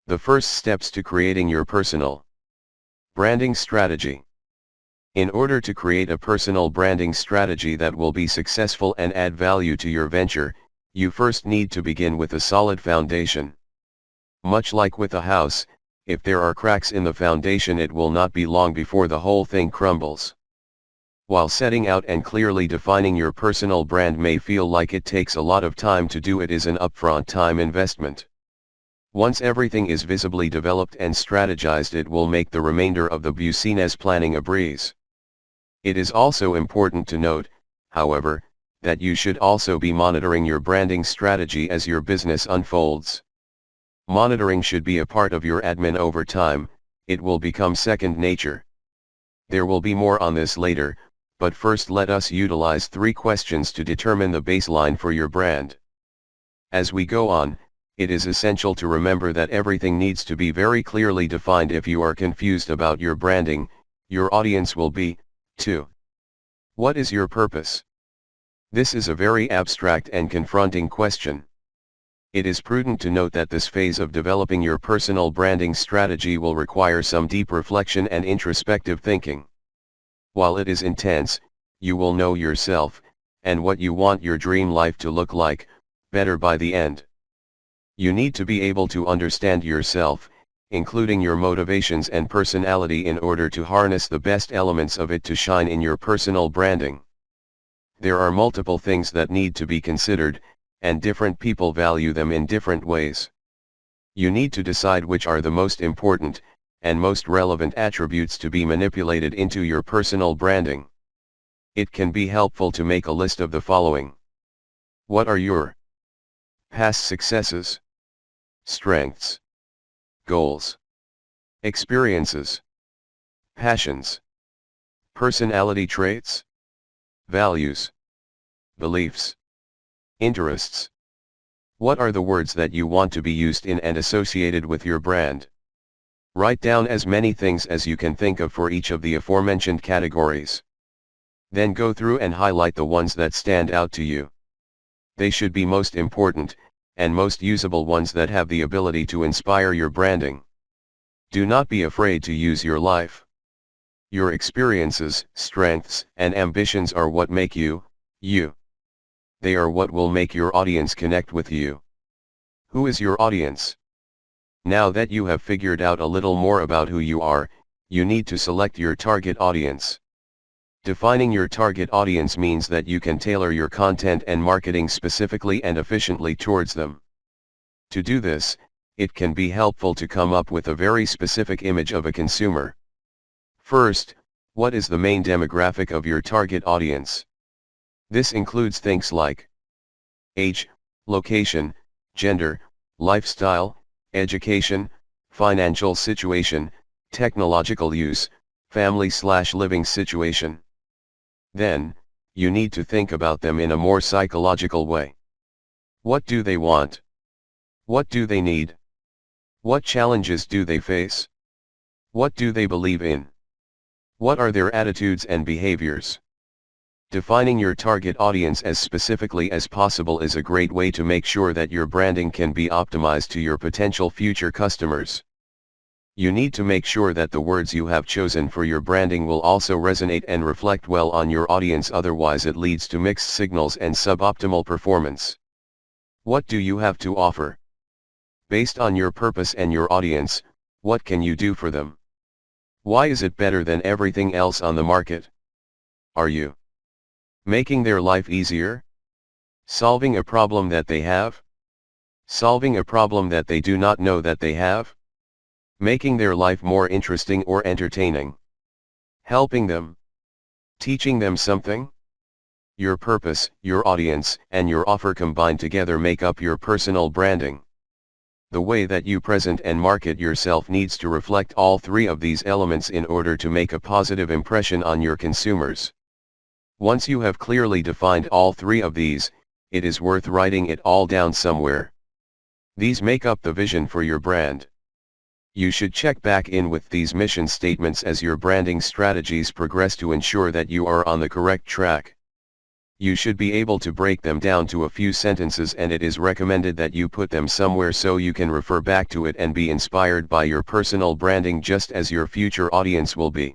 The first steps to creating your personal branding strategy. In order to create a personal branding strategy that will be successful and add value to your venture, you first need to begin with a solid foundation. Much like with a house, if there are cracks in the foundation, it will not be long before the whole thing crumbles. While setting out and clearly defining your personal brand may feel like it takes a lot of time to do, it is an upfront time investment. Once everything is visibly developed and strategized, it will make the remainder of the business planning a breeze. It is also important to note, however, that you should also be monitoring your branding strategy as your business unfolds. Monitoring should be a part of your admin over time. It will become second nature. There will be more on this later, but first let us utilize 3 questions to determine the baseline for your brand. As we go on, it is essential to remember that everything needs to be very clearly defined. If you are confused about your branding, your audience will be, too. What is your purpose? This is a very abstract and confronting question. It is prudent to note that this phase of developing your personal branding strategy will require some deep reflection and introspective thinking. While it is intense, you will know yourself, and what you want your dream life to look like, better by the end. You need to be able to understand yourself, including your motivations and personality, in order to harness the best elements of it to shine in your personal branding. There are multiple things that need to be considered, and different people value them in different ways. You need to decide which are the most important and most relevant attributes to be manipulated into your personal branding. It can be helpful to make a list of the following. What are your past successes, strengths, goals, experiences, passions, personality traits, values, beliefs, interests? What are the words that you want to be used in and associated with your brand? Write down as many things as you can think of for each of the aforementioned categories. Then go through and highlight the ones that stand out to you. They should be most important, and most usable ones that have the ability to inspire your branding. Do not be afraid to use your life. Your experiences, strengths, and ambitions are what make you, you. They are what will make your audience connect with you. Who is your audience? Now that you have figured out a little more about who you are, you need to select your target audience. Defining your target audience means that you can tailor your content and marketing specifically and efficiently towards them. To do this, it can be helpful to come up with a very specific image of a consumer. First, what is the main demographic of your target audience? This includes things like age, location, gender, lifestyle, education, financial situation, technological use, family/living situation. Then, you need to think about them in a more psychological way. What do they want? What do they need? What challenges do they face? What do they believe in? What are their attitudes and behaviors? Defining your target audience as specifically as possible is a great way to make sure that your branding can be optimized to your potential future customers. You need to make sure that the words you have chosen for your branding will also resonate and reflect well on your audience, otherwise it leads to mixed signals and suboptimal performance. What do you have to offer? Based on your purpose and your audience, what can you do for them? Why is it better than everything else on the market? Are you making their life easier? Solving a problem that they have? Solving a problem that they do not know that they have? Making their life more interesting or entertaining? Helping them? Teaching them something? Your purpose, your audience, and your offer combined together make up your personal branding. The way that you present and market yourself needs to reflect all 3 of these elements in order to make a positive impression on your consumers. Once you have clearly defined all 3 of these, it is worth writing it all down somewhere. These make up the vision for your brand. You should check back in with these mission statements as your branding strategies progress to ensure that you are on the correct track. You should be able to break them down to a few sentences, and it is recommended that you put them somewhere so you can refer back to it and be inspired by your personal branding just as your future audience will be.